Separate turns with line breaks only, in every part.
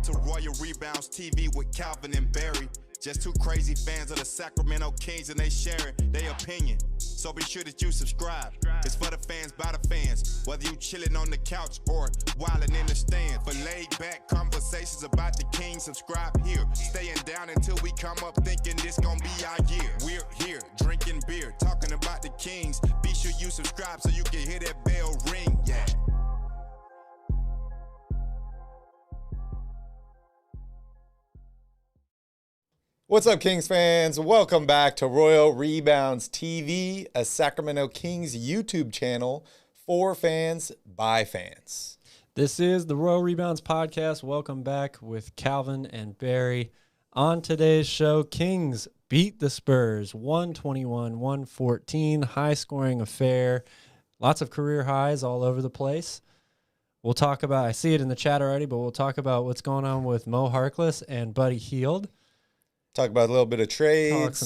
to Royal Rebounds TV with Calvin and Barry. Just two crazy fans of the Sacramento Kings, and they sharing their opinion. So be sure that you subscribe. It's for the fans, by the fans. Whether you chilling on the couch or wilding in the stand. For laid-back conversations about the Kings, subscribe here. Staying down until we come up thinking this gonna be our year. We're here, drinking beer, talking about the Kings. Be sure you subscribe so you can hear that bell ring. Yeah.
What's up, Kings fans? Welcome back to Royal Rebounds TV, a Sacramento Kings YouTube channel for fans by fans.
This is the Royal Rebounds Podcast. Welcome back with Calvin and Barry. On today's show, Kings beat the Spurs 121-114, high-scoring affair. Lots of career highs all over the place. We'll talk about, I see it in the chat already, but we'll talk about what's going on with Mo Harkless and Buddy Hield.
Talk about a little bit of trades,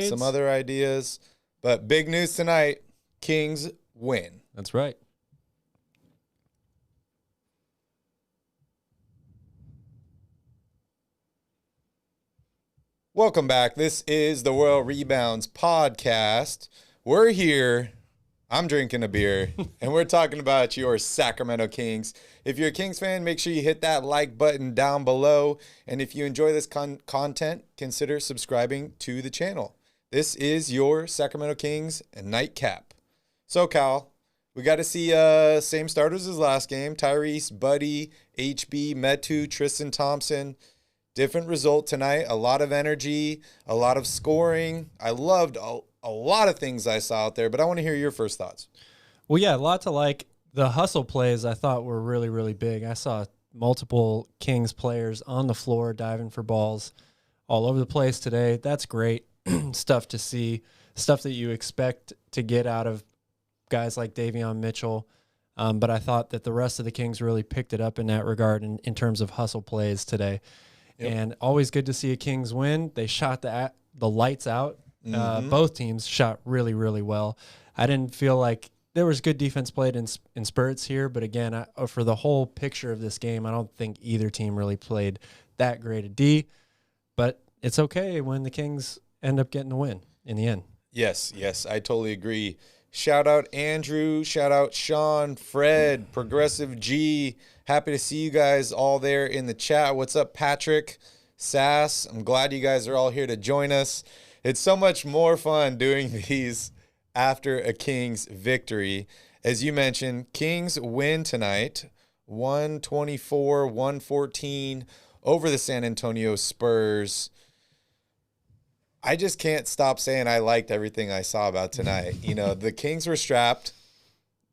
some
other ideas. But big news tonight, Kings win.
That's right.
Welcome back. This is the Royal Rebounds Podcast. We're here. I'm drinking a beer, and we're talking about your Sacramento Kings. If you're a Kings fan, make sure you hit that like button down below. And if you enjoy this content, consider subscribing to the channel. This is your Sacramento Kings and Nightcap. So, Cal, we got to see same starters as last game. Tyrese, Buddy, HB, Metu, Tristan Thompson. Different result tonight. A lot of energy, a lot of scoring. I loved a lot of things I saw out there, but I want to hear your first thoughts.
Well, yeah, a lot to like. The hustle plays I thought were really, really big. I saw multiple Kings players on the floor diving for balls all over the place today. That's great stuff to see, stuff that you expect to get out of guys like Davion Mitchell. But I thought that the rest of the Kings really picked it up in that regard in terms of hustle plays today. Yep. And always good to see a Kings win. They shot the lights out. Both teams shot really, really well. I didn't feel like there was good defense played in spurts here, but again, for the whole picture of this game, I don't think either team really played that great a D, but it's okay when the Kings end up getting the win in the end.
Yes, I totally agree. Shout out Andrew, shout out Sean, Fred, Progressive G. Happy to see you guys all there in the chat. What's up, Patrick, Sass? I'm glad you guys are all here to join us. It's so much more fun doing these after a Kings victory. As you mentioned, Kings win tonight, 124-114 over the San Antonio Spurs. I just can't stop saying I liked everything I saw about tonight. You know, the Kings were strapped.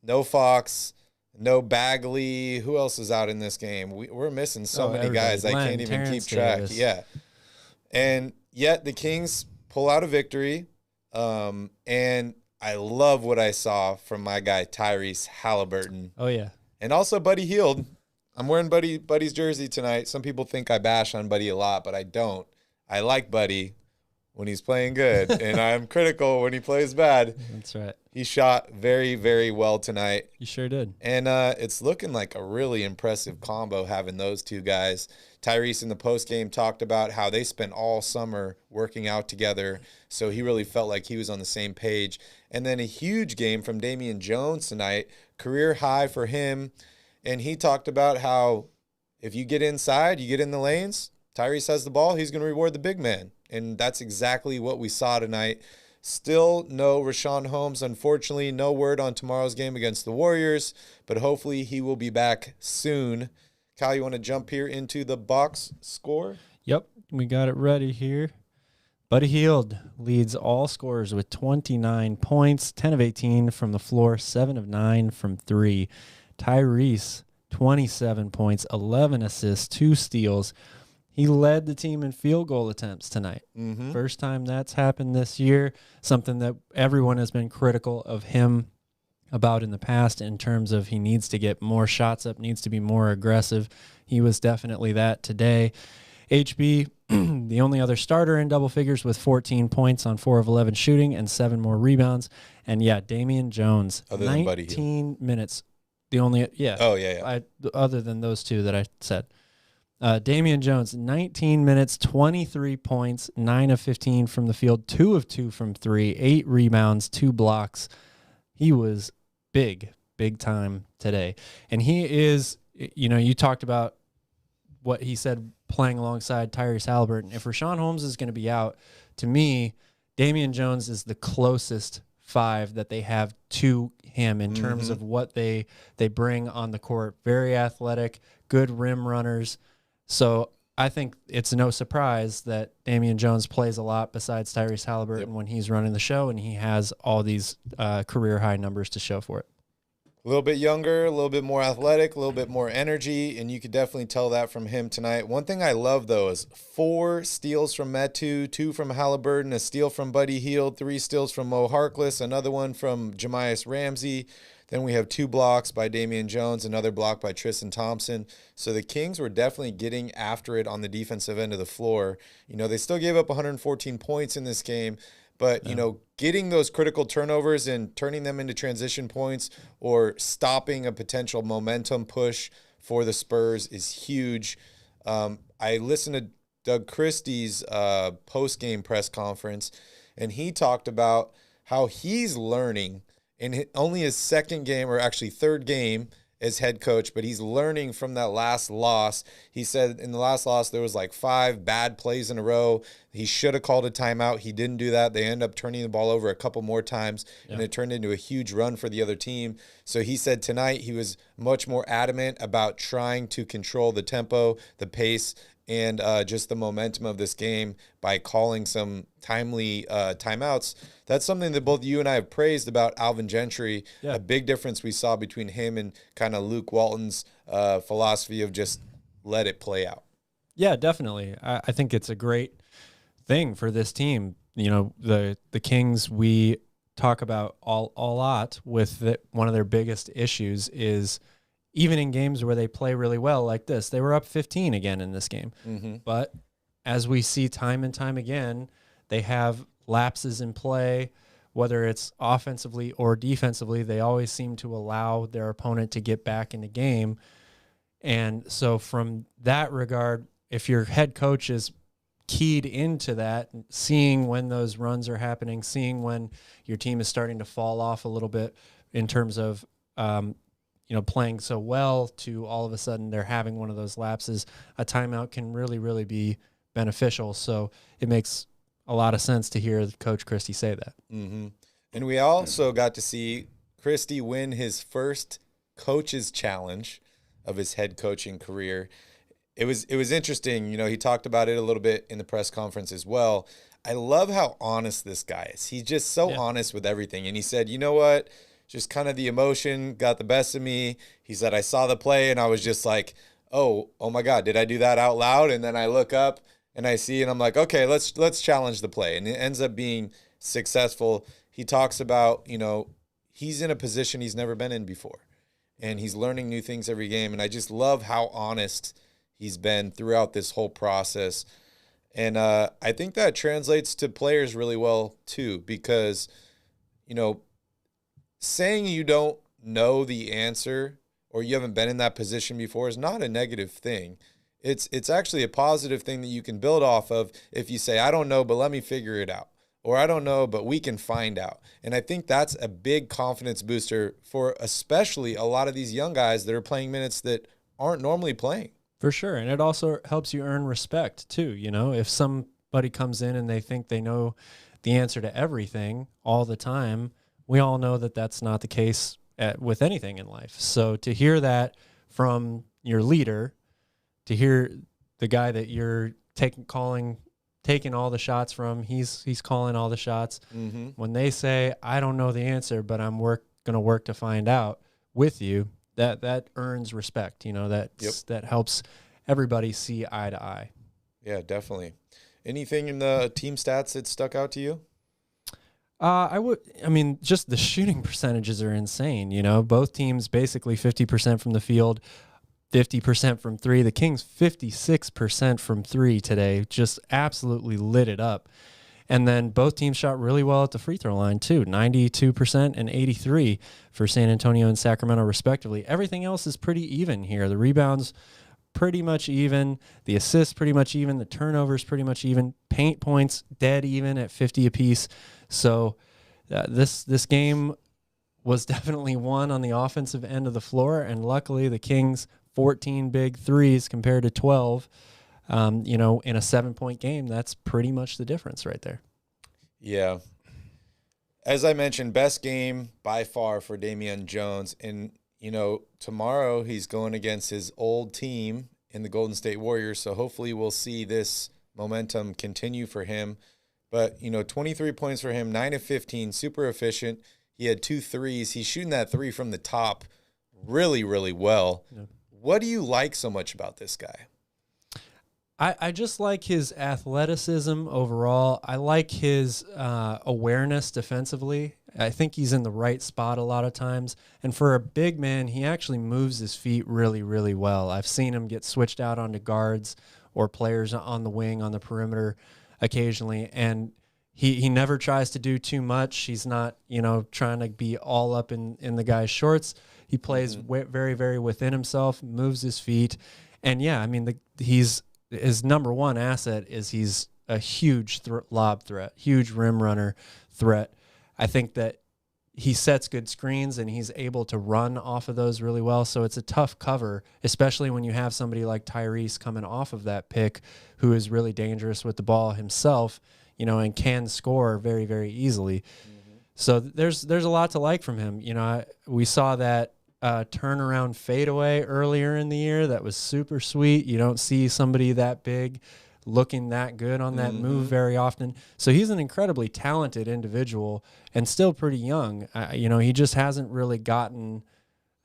No Fox, no Bagley. Who else is out in this game? We're missing so many guys. I can't even keep track. Davis. Yeah. And yet the Kings pull out a victory. And I love what I saw from my guy Tyrese Haliburton.
Oh, yeah.
And also Buddy Hield. I'm wearing Buddy's jersey tonight. Some people think I bash on Buddy a lot, but I don't. I like Buddy when he's playing good, and I'm critical when he plays bad.
That's right.
He shot very, very well tonight.
You sure did.
And it's looking like a really impressive combo having those two guys. Tyrese in the postgame talked about how they spent all summer working out together, so he really felt like he was on the same page. And then a huge game from Damian Jones tonight, career high for him. And he talked about how if you get inside, you get in the lanes, Tyrese has the ball, he's going to reward the big man. And that's exactly what we saw tonight. Still no Rashawn Holmes, unfortunately. No word on tomorrow's game against the Warriors, but hopefully he will be back soon. Kyle, you want to jump here into the box score?
Yep, we got it ready here. Buddy Hield leads all scorers with 29 points, 10 of 18 from the floor, 7 of 9 from 3. Tyrese, 27 points, 11 assists, 2 steals. He led the team in field goal attempts tonight. First time that's happened this year, something that everyone has been critical of him about in the past in terms of he needs to get more shots up, needs to be more aggressive. He was definitely that today. HB, the only other starter in double figures with 14 points on 4 of 11 shooting and 7 more rebounds. And, yeah, Damian Jones, 19 minutes. The only,
Oh, yeah.
other than those two that I said. Damian Jones, 19 minutes, 23 points, 9 of 15 from the field, 2 of 2 from 3, 8 rebounds, 2 blocks. He was big time today. And he is, you talked about what he said playing alongside Tyrese Haliburton. If Rashawn Holmes is going to be out, to me, Damian Jones is the closest 5 that they have to him in terms of what they bring on the court. Very athletic, good rim runners. So I think it's no surprise that Damian Jones plays a lot besides Tyrese Haliburton when he's running the show, and he has all these career high numbers to show for it.
A little bit younger, a little bit more athletic, a little bit more energy, and you could definitely tell that from him tonight. One thing I love, though, is 4 steals from Metu, 2 from Haliburton, a steal from Buddy Hield, 3 steals from Mo Harkless, another one from Jamias Ramsey. Then we have 2 blocks by Damian Jones, another block by Tristan Thompson. So the Kings were definitely getting after it on the defensive end of the floor. They still gave up 114 points in this game, but, getting those critical turnovers and turning them into transition points or stopping a potential momentum push for the Spurs is huge. I listened to Doug Christie's post-game press conference, and he talked about how he's learning in only his second game, or actually third game as head coach, but he's learning from that last loss. He said in the last loss, there was like 5 bad plays in a row. He should have called a timeout. He didn't do that. They end up turning the ball over a couple more times, and it turned into a huge run for the other team. So he said tonight he was much more adamant about trying to control the tempo, the pace, and just the momentum of this game by calling some timely timeouts. That's something that both you and I have praised about Alvin Gentry. A big difference we saw between him and kind of Luke Walton's philosophy of just let it play out. Yeah,
definitely. I think it's a great thing for this team. The Kings, we talk about a lot with one of their biggest issues is even in games where they play really well like this. They were up 15 again in this game. But as we see time and time again, they have lapses in play, whether it's offensively or defensively. They always seem to allow their opponent to get back in the game. And so from that regard, if your head coach is keyed into that, seeing when those runs are happening, seeing when your team is starting to fall off a little bit in terms of playing so well to all of a sudden they're having one of those lapses, a timeout can really, really be beneficial. So it makes a lot of sense to hear Coach Christie say that.
And we also got to see Christie win his first coach's challenge of his head coaching career. It was interesting. He talked about it a little bit in the press conference as well. I love how honest this guy is. He's just so honest with everything. And he said, you know what? Just kind of the emotion got the best of me. He said, I saw the play and I was just like, oh my God, did I do that out loud? And then I look up and I see, and I'm like, okay, let's challenge the play. And it ends up being successful. He talks about, he's in a position he's never been in before, and he's learning new things every game. And I just love how honest he's been throughout this whole process. And I think that translates to players really well too, because, saying you don't know the answer or you haven't been in that position before is not a negative thing. It's actually a positive thing that you can build off of if you say, I don't know, but let me figure it out. Or I don't know, but we can find out. And I think that's a big confidence booster for especially a lot of these young guys that are playing minutes that aren't normally playing.
For sure. And it also helps you earn respect too. If somebody comes in and they think they know the answer to everything all the time, we all know that that's not the case with anything in life. So to hear that from your leader, to hear the guy that you're taking all the shots from, he's calling all the shots. When they say, I don't know the answer, but I'm going to work to find out with you, that earns respect. That helps everybody see eye to eye.
Yeah, definitely. Anything in the team stats that stuck out to you?
Just the shooting percentages are insane. Both teams basically 50% from the field, 50% from 3. The Kings 56% from 3 today, just absolutely lit it up. And then both teams shot really well at the free throw line too, 92% and 83% for San Antonio and Sacramento respectively. Everything else is pretty even here. The rebounds pretty much even. The assists pretty much even. The turnovers pretty much even. Paint points dead even at 50 apiece. So this game was definitely won on the offensive end of the floor, and luckily the Kings 14 big threes compared to 12. In a 7-point game, that's pretty much the difference right there.
Yeah. As I mentioned, best game by far for Damian Jones. And, tomorrow he's going against his old team in the Golden State Warriors. So hopefully we'll see this momentum continue for him. But, 23 points for him, 9 of 15, super efficient. He had 2 threes. He's shooting that 3 from the top really, really well. Yeah. What do you like so much about this guy?
I just like his athleticism overall. I like his awareness defensively. I think he's in the right spot a lot of times. And for a big man, he actually moves his feet really, really well. I've seen him get switched out onto guards or players on the wing, on the perimeter occasionally. And he never tries to do too much. He's not, trying to be all up in the guy's shorts. He plays very, very within himself, moves his feet. And, yeah, I mean, his number one asset is he's a huge lob threat, huge rim runner threat. I think that he sets good screens and he's able to run off of those really well. So it's a tough cover, especially when you have somebody like Tyrese coming off of that pick who is really dangerous with the ball himself, and can score very, very easily. Mm-hmm. So there's a lot to like from him. We saw that turnaround fadeaway earlier in the year. That was super sweet. You don't see somebody that big looking that good on that move very often. So he's an incredibly talented individual and still pretty young. He just hasn't really gotten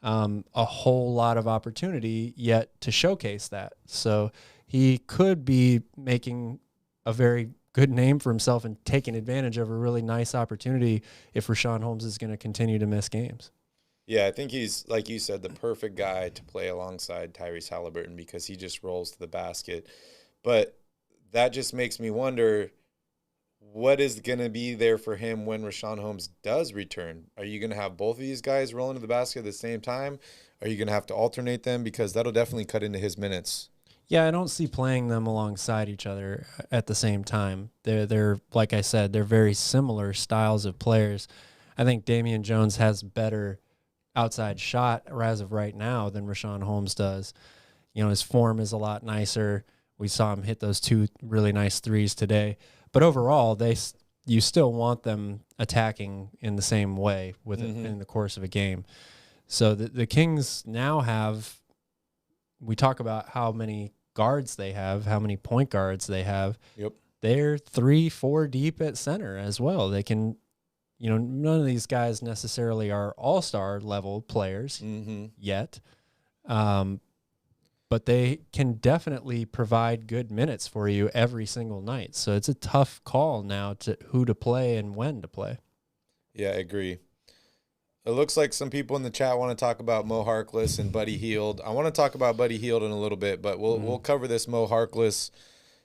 a whole lot of opportunity yet to showcase that. So he could be making a very good name for himself and taking advantage of a really nice opportunity if Richaun Holmes is going to continue to miss games.
Yeah, I think he's, like you said, the perfect guy to play alongside Tyrese Haliburton because he just rolls to the basket. But that just makes me wonder, what is going to be there for him when Richaun Holmes does return? Are you going to have both of these guys rolling to the basket at the same time? Are you going to have to alternate them? Because that'll definitely cut into his minutes.
Yeah, I don't see playing them alongside each other at the same time. They're like I said, they're very similar styles of players. I think Damian Jones has better outside shot as of right now than Richaun Holmes does. His form is a lot nicer. We saw him hit those 2 really nice threes today. But overall, you still want them attacking in the same way in the course of a game. So the Kings now have, we talk about how many guards they have, how many point guards they have.
Yep. They're
3-4 deep at center as well. They can, none of these guys necessarily are all-star level players yet. But they can definitely provide good minutes for you every single night. So it's a tough call now to who to play and when to play.
Yeah, I agree. It looks like some people in the chat want to talk about Mo Harkless and Buddy Hield. I want to talk about Buddy Hield in a little bit, but we'll cover this Mo Harkless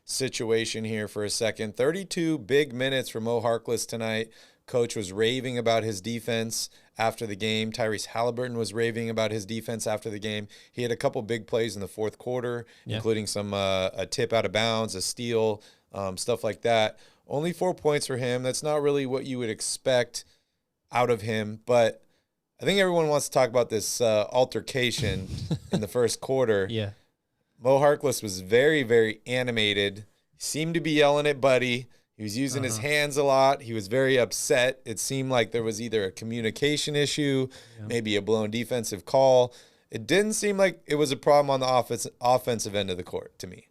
situation here for a second. 32 big minutes for Mo Harkless tonight. Coach was raving about his defense after the game. Tyrese Haliburton was raving about his defense after the game. He had a couple big plays in the fourth quarter, including some a tip out of bounds, a steal, stuff like that. Only 4 points for him. That's not really what you would expect out of him, but I think everyone wants to talk about this altercation in the first quarter.
Yeah.
Mo Harkless was very, very animated. He seemed to be yelling at Buddy. He was using his hands a lot. He was very upset. It seemed like there was either a communication issue, maybe a blown defensive call. It didn't seem like it was a problem on the offensive end of the court to me.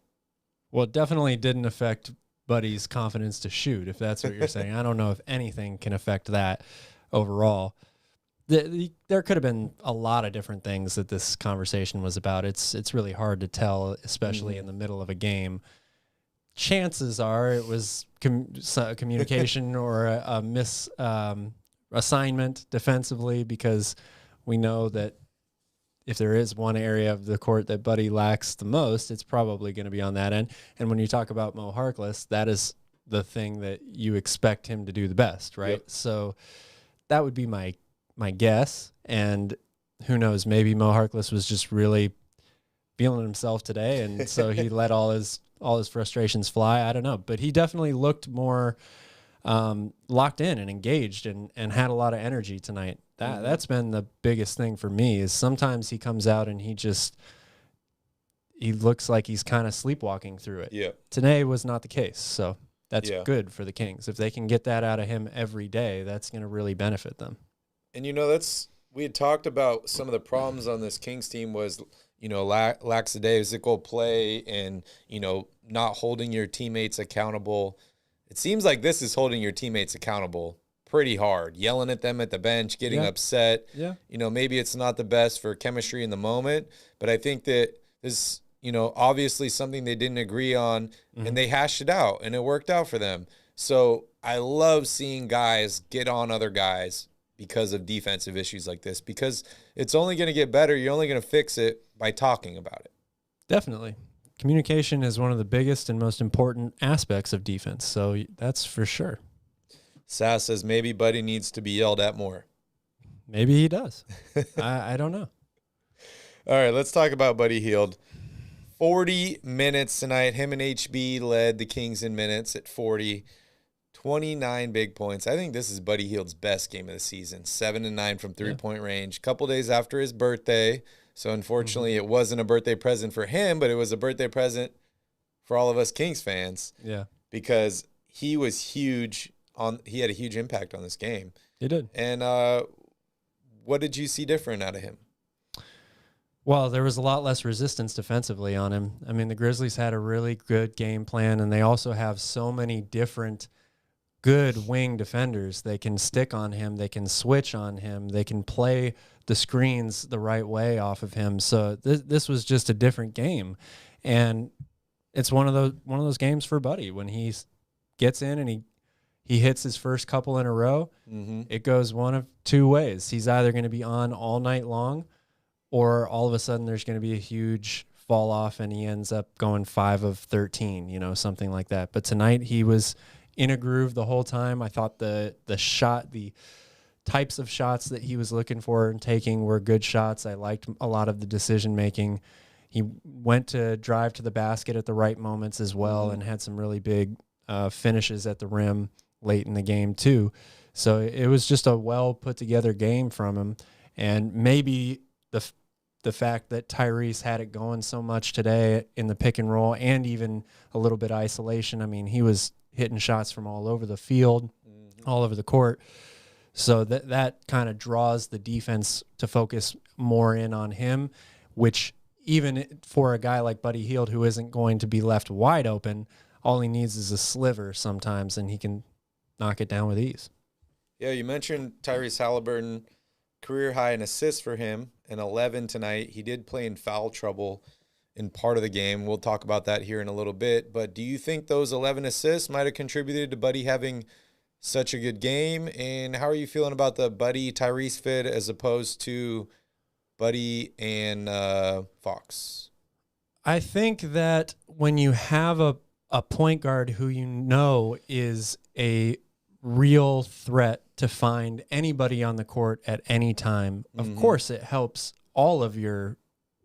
Well, it definitely didn't affect Buddy's confidence to shoot, if that's what you're saying. I don't know if anything can affect that overall. There could have been a lot of different things that this conversation was about. It's really hard to tell, especially in the middle of a game. Chances are it was communication or a assignment defensively, because we know that if there is one area of the court that Buddy lacks the most, it's probably going to be on that end. And when you talk about Mo Harkless, that is the thing that you expect him to do the best, right? Yep. So that would be my guess. And who knows, maybe Mo Harkless was just really feeling himself today, and so he let all his frustrations fly. I don't know, but he definitely looked more locked in and engaged and had a lot of energy tonight. That's been the biggest thing for me, is sometimes he comes out and he looks like he's kind of sleepwalking through it.
Yeah.
Today was not the case, so that's good for the Kings. If they can get that out of him every day, that's going to really benefit them.
And, we had talked about some of the problems on this Kings team was, lackadaisical play and, not holding your teammates accountable. It seems like this is holding your teammates accountable pretty hard, yelling at them at the bench, getting upset.
Yeah.
Maybe it's not the best for chemistry in the moment, but I think that this, obviously something they didn't agree on, and they hashed it out, and it worked out for them. So I love seeing guys get on other guys because of defensive issues like this, because it's only going to get better. You're only going to fix it by talking about it.
Definitely. Communication is one of the biggest and most important aspects of defense, so that's for sure.
Sass says maybe Buddy needs to be yelled at more.
Maybe he does. I don't know.
All right, let's talk about Buddy Hield. 40 minutes tonight. Him and HB led the Kings in minutes at 40. 29 big points. I think this is Buddy Hield's best game of the season. 7-9 from three-point range. Couple days after his birthday. So, unfortunately, it wasn't a birthday present for him, but it was a birthday present for all of us Kings fans.
Yeah.
Because he was huge. He had a huge impact on this game.
He did.
And what did you see different out of him?
Well, there was a lot less resistance defensively on him. I mean, the Grizzlies had a really good game plan, and they also have so many different good wing defenders. They can stick on him. They can switch on him. They can play the screens the right way off of him. So this was just a different game, and it's one of those games for Buddy when he gets in and he hits his first couple in a row. It goes one of two ways. He's either going to be on all night long, or all of a sudden there's going to be a huge fall off and he ends up going 5 of 13, something like that. But tonight he was in a groove the whole time. I thought the types of shots that he was looking for and taking were good shots. I liked a lot of the decision making. He went to drive to the basket at the right moments as well, and had some really big finishes at the rim late in the game too. So it was just a well put together game from him. And maybe the fact that Tyrese had it going so much today in the pick and roll and even a little bit of isolation. I mean, he was hitting shots from all over the field, all over the court. So that kind of draws the defense to focus more in on him, which even for a guy like Buddy Hield, who isn't going to be left wide open, all he needs is a sliver sometimes, and he can knock it down with ease.
Yeah, you mentioned Tyrese Haliburton, career high in assists for him, and 11 tonight. He did play in foul trouble in part of the game. We'll talk about that here in a little bit. But do you think those 11 assists might have contributed to Buddy having such a good game? And how are you feeling about the Buddy-Tyrese fit as opposed to Buddy and Fox?
I think that when you have a point guard who is a real threat to find anybody on the court at any time, of course it helps all of your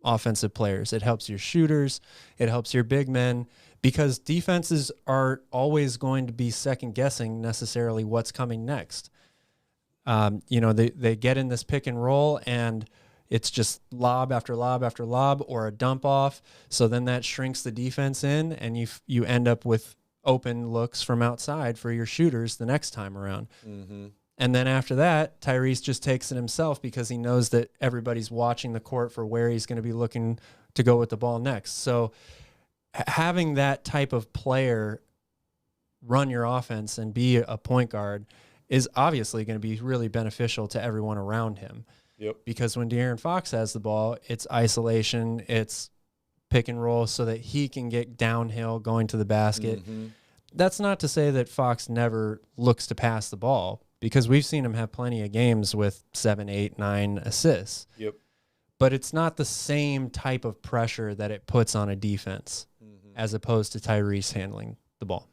offensive players. It helps your shooters. It helps your big men, because defenses are always going to be second guessing necessarily what's coming next. They get in this pick and roll and it's just lob after lob after lob or a dump off. So then that shrinks the defense in, and you end up with open looks from outside for your shooters the next time around. And then after that, Tyrese just takes it himself because he knows that everybody's watching the court for where he's going to be looking to go with the ball next. So having that type of player run your offense and be a point guard is obviously going to be really beneficial to everyone around him.
Yep.
Because when De'Aaron Fox has the ball, it's isolation, it's pick and roll so that he can get downhill going to the basket. That's not to say that Fox never looks to pass the ball, because we've seen him have plenty of games with 7, 8, 9 assists.
Yep.
But it's not the same type of pressure that it puts on a defense as opposed to Tyrese handling the ball.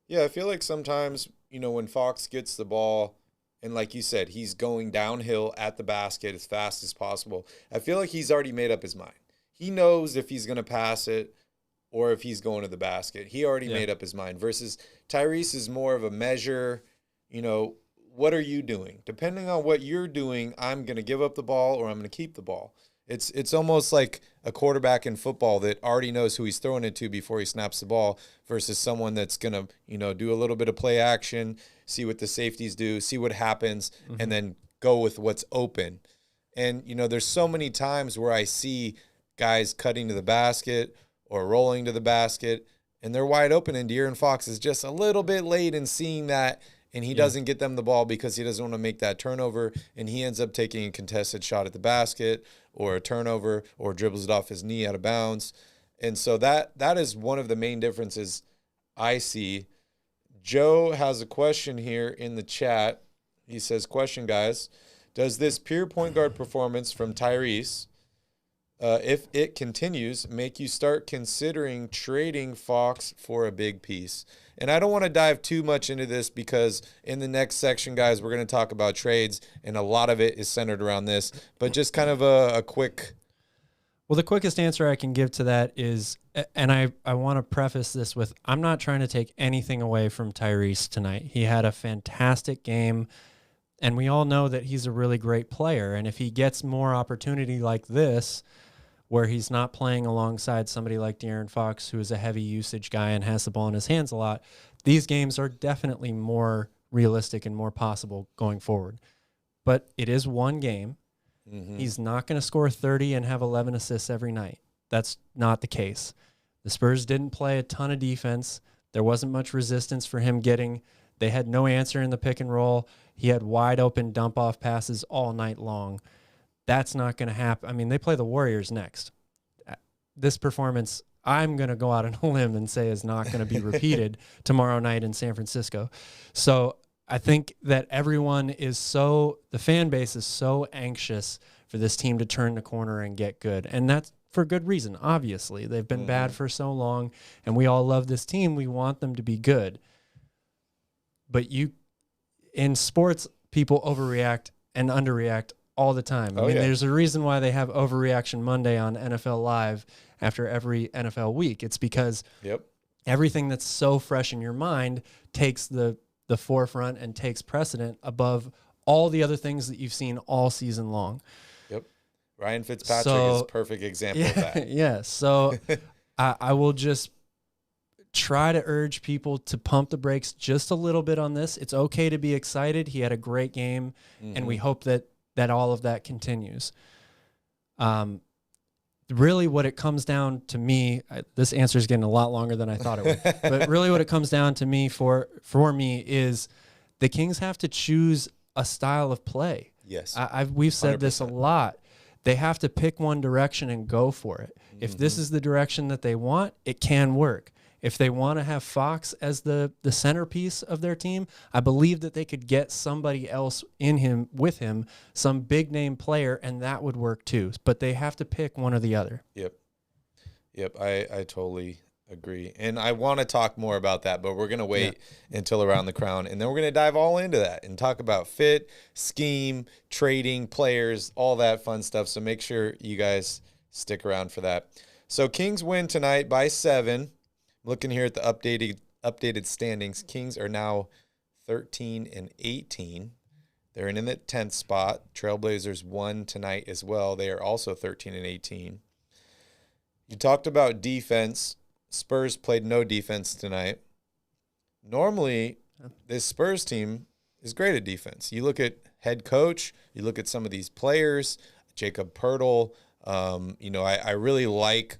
Yeah, I feel like sometimes, when Fox gets the ball, and like you said, he's going downhill at the basket as fast as possible, I feel like he's already made up his mind. he knows if he's going to pass it or if he's going to the basket. He already made up his mind. Versus Tyrese is more of a measure, what are you doing? Depending on what you're doing, I'm going to give up the ball or I'm going to keep the ball. It's almost like a quarterback in football that already knows who he's throwing it to before he snaps the ball versus someone that's going to, do a little bit of play action, see what the safeties do, see what happens, and then go with what's open. And, there's so many times where I see guys cutting to the basket or rolling to the basket, and they're wide open, and De'Aaron Fox is just a little bit late in seeing that, and he doesn't get them the ball because he doesn't want to make that turnover, and he ends up taking a contested shot at the basket or a turnover or dribbles it off his knee out of bounds. And so that is one of the main differences I see. Joe has a question here in the chat. He says, question, guys. Does this pure point guard performance from Tyrese, if it continues, make you start considering trading Fox for a big piece? And I don't want to dive too much into this because in the next section, guys, we're going to talk about trades, and a lot of it is centered around this. But just kind of a quick.
Well, the quickest answer I can give to that is, and I want to preface this with, I'm not trying to take anything away from Tyrese tonight. He had a fantastic game, and we all know that he's a really great player. And if he gets more opportunity like this, where he's not playing alongside somebody like De'Aaron Fox, who is a heavy usage guy and has the ball in his hands a lot, these games are definitely more realistic and more possible going forward. But it is one game. He's not going to score 30 and have 11 assists every night. That's not the case. The Spurs didn't play a ton of defense. There wasn't much resistance for him getting. They had no answer in the pick and roll. He had wide open dump off passes all night long. That's not going to happen. I mean, they play the Warriors next. This performance, I'm going to go out on a limb and say, is not going to be repeated tomorrow night in San Francisco. So I think that the fan base is so anxious for this team to turn the corner and get good. And that's for good reason, obviously. They've been bad for so long, and we all love this team. We want them to be good. But in sports, people overreact and underreact all the time. There's a reason why they have Overreaction Monday on NFL Live after every NFL week. It's because everything that's so fresh in your mind takes the forefront and takes precedent above all the other things that you've seen all season long.
Ryan Fitzpatrick is a perfect example of that.
So I will just try to urge people to pump the brakes just a little bit on this. It's okay to be excited. He had a great game, and we hope that all of that continues. Really what it comes down to me, this answer is getting a lot longer than I thought it would, but really what it comes down to me for me is the Kings have to choose a style of play.
Yes.
We've said 100%. This a lot. They have to pick one direction and go for it. If this is the direction that they want, it can work. If they want to have Fox as the centerpiece of their team, I believe that they could get somebody else with him, some big name player, and that would work too. But they have to pick one or the other.
Yep. I totally agree. And I want to talk more about that, but we're going to wait until Around the Crown, and then we're going to dive all into that and talk about fit, scheme, trading, players, all that fun stuff. So make sure you guys stick around for that. So Kings win tonight by 7. Looking here at the updated standings, Kings are now 13-18. They're in the 10th spot. Trailblazers won tonight as well. They are also 13-18. You talked about defense. Spurs played no defense tonight. Normally, this Spurs team is great at defense. You look at head coach, you look at some of these players, Jacob Poeltl. I really like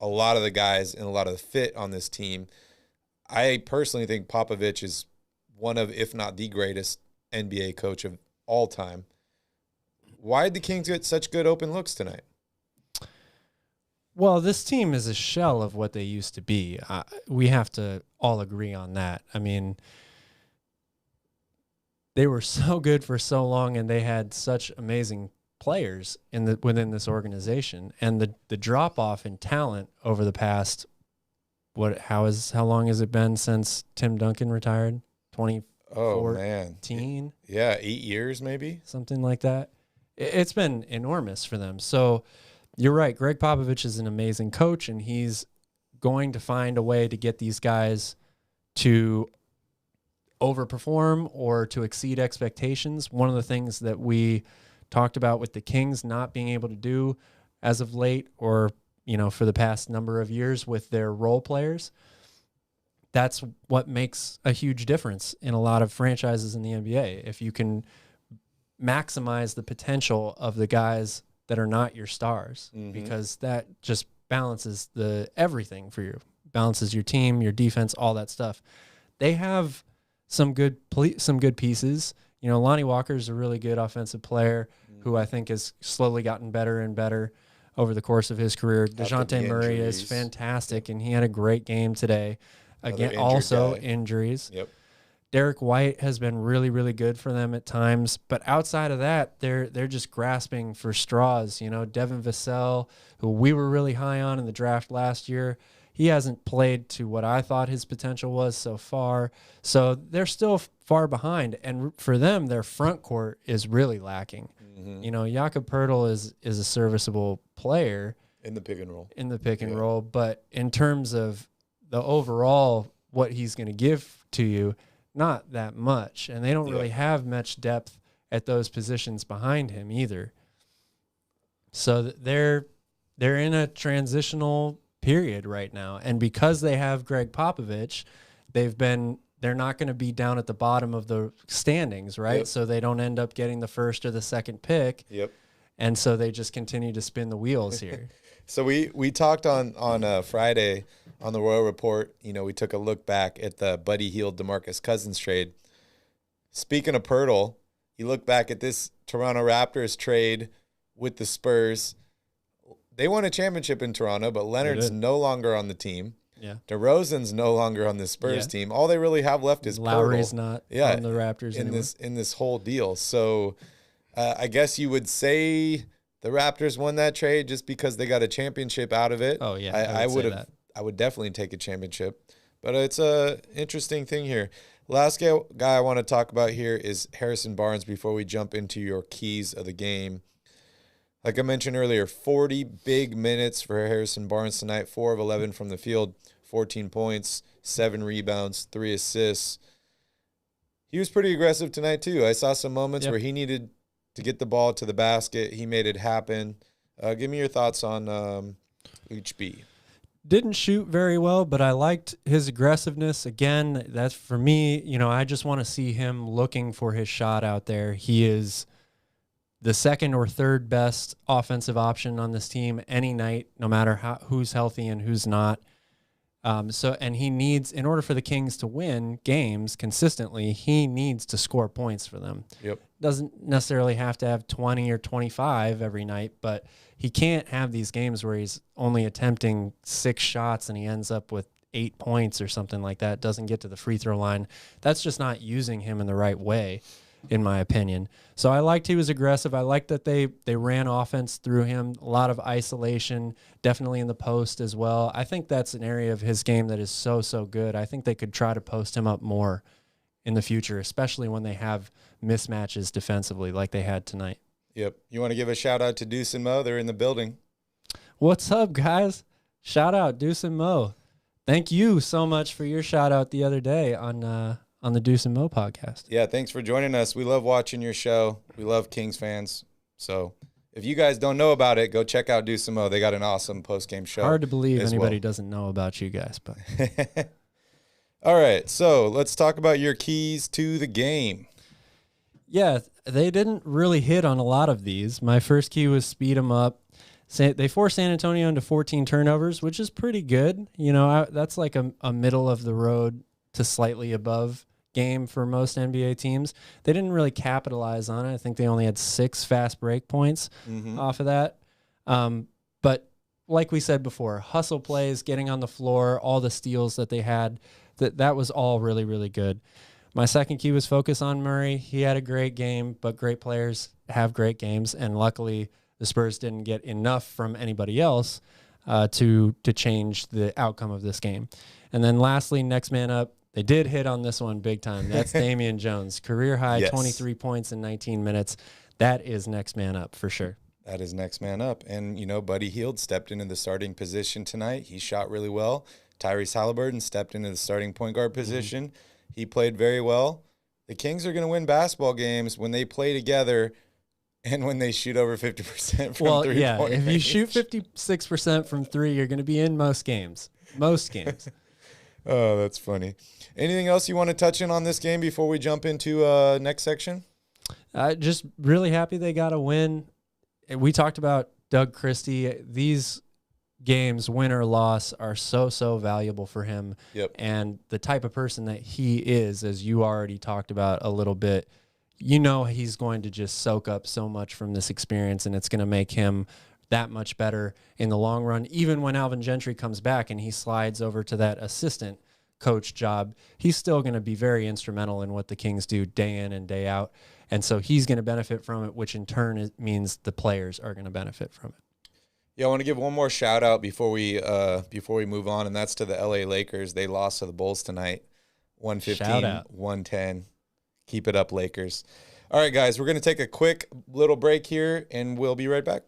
a lot of the guys and a lot of the fit on this team. I personally think Popovich is one of, if not the greatest NBA coach of all time. Why did the Kings get such good open looks tonight?
Well, this team is a shell of what they used to be. We have to all agree on that. I mean, they were so good for so long, and they had such amazing players within this organization. And the drop off in talent over the past, how long has it been since Tim Duncan retired? 2014?
Oh man, yeah, 8 years maybe,
something like that. It's been enormous for them. So you're right. Greg Popovich is an amazing coach, and he's going to find a way to get these guys to overperform or to exceed expectations. One of the things that we talked about with the Kings not being able to do as of late, or, you know, for the past number of years with their role players, that's what makes a huge difference in a lot of franchises in the NBA. If you can maximize the potential of the guys that are not your stars, because that just balances everything for you, balances your team, your defense, all that stuff. They have some good pieces. You know, Lonnie Walker is a really good offensive player who I think has slowly gotten better and better over the course of his career. DeJounte Murray is fantastic, and he had a great game today. Again, also injuries.
Yep.
Derek White has been really, really good for them at times, but outside of that, they're just grasping for straws. You know, Devin Vassell, who we were really high on in the draft last year, he hasn't played to what I thought his potential was so far. So they're still far behind, and for them, their front court is really lacking. You know, Jakob Poeltl is a serviceable player
in the pick and roll.
Roll, but in terms of the overall what he's going to give to you, not that much, and they don't really have much depth at those positions behind him either. So they're in a transitional period right now, and because they have Greg Popovich, they're not going to be down at the bottom of the standings, right? So they don't end up getting the first or the second pick. And so they just continue to spin the wheels here.
So we talked on Friday on the Royal Report. You know, we took a look back at the Buddy Hield DeMarcus Cousins trade. Speaking of Poeltl, you look back at this Toronto Raptors trade with the Spurs. They won a championship in Toronto, but Leonard's no longer on the team. DeRozan's no longer on the Spurs team. All they really have left is
Lowry's
Poeltl.
not on the Raptors
in
anymore.
in this whole deal. So I guess you would say the Raptors won that trade just because they got a championship out of it.
Oh yeah,
I would definitely take a championship. But it's a interesting thing here. Last guy I want to talk about here is Harrison Barnes before we jump into your keys of the game. Like I mentioned earlier, 40 big minutes for Harrison Barnes tonight, 4 of 11 from the field, 14 points, 7 rebounds, 3 assists. He was pretty aggressive tonight too. I saw some moments where he needed to get the ball to the basket. He made it happen. Give me your thoughts on HB.
Didn't shoot very well, but I liked his aggressiveness. Again, that's for me, you know, I just want to see him looking for his shot out there. He is the second or third best offensive option on this team any night, no matter who's healthy and who's not. And he needs, in order for the Kings to win games consistently, he needs to score points for them. Doesn't necessarily have to have 20 or 25 every night, but he can't have these games where he's only attempting 6 shots and he ends up with 8 points or something like that, doesn't get to the free throw line. That's just not using him in the right way, in my opinion. So I liked he was aggressive. I liked that they ran offense through him, a lot of isolation, definitely in the post as well. I think that's an area of his game that is so good. I think they could try to post him up more in the future, especially when they have mismatches defensively like they had tonight.
You want to give a shout out to Deuce and Mo? They're in the building.
What's up, guys? Shout out Deuce and Mo. Thank you so much for your shout out the other day on the Deuce and Mo podcast.
Yeah, thanks for joining us. We love watching your show. We love Kings fans. So if you guys don't know about it, go check out Deuce and Mo. They got an awesome post-game show.
Hard to believe anybody doesn't know about you guys. But
all right, so let's talk about your keys to the game.
Yeah, they didn't really hit on a lot of these. My first key was speed them up. They forced San Antonio into 14 turnovers, which is pretty good. You know, that's like a middle of the road to slightly above game for most NBA teams. They didn't really capitalize on it. I think they only had 6 fast break points off of that. But like we said before, hustle plays, getting on the floor, all the steals that they had, that was all really, really good. My second key was focus on Murray. He had a great game, but great players have great games, and luckily the Spurs didn't get enough from anybody else to change the outcome of this game. And then lastly, next man up, they did hit on this one big time. That's Damian Jones. Career high, 23 points in 19 minutes. That is next man up for sure.
That is next man up. And, Buddy Hield stepped into the starting position tonight. He shot really well. Tyrese Haliburton stepped into the starting point guard position. He played very well. The Kings are going to win basketball games when they play together and when they shoot over 50% from three-point
if you
range.
shoot 56% from three, you're going to be in most games. Most games.
Oh, that's funny. Anything else you want to touch in on this game before we jump into next section?
Just really happy they got a win. We talked about Doug Christie. These games, win or loss, are so valuable for him.
Yep.
And the type of person that he is, as you already talked about a little bit, he's going to just soak up so much from this experience, and it's going to make him that much better in the long run. Even when Alvin Gentry comes back and he slides over to that assistant coach job, he's still going to be very instrumental in what the Kings do day in and day out. And so he's going to benefit from it, which in turn means the players are going to benefit from it.
Yeah, I want to give one more shout out before we move on, and that's to the LA Lakers. They lost to the Bulls tonight, 115-110. Keep it up, Lakers. All right, guys, we're going to take a quick little break here, and we'll be right back.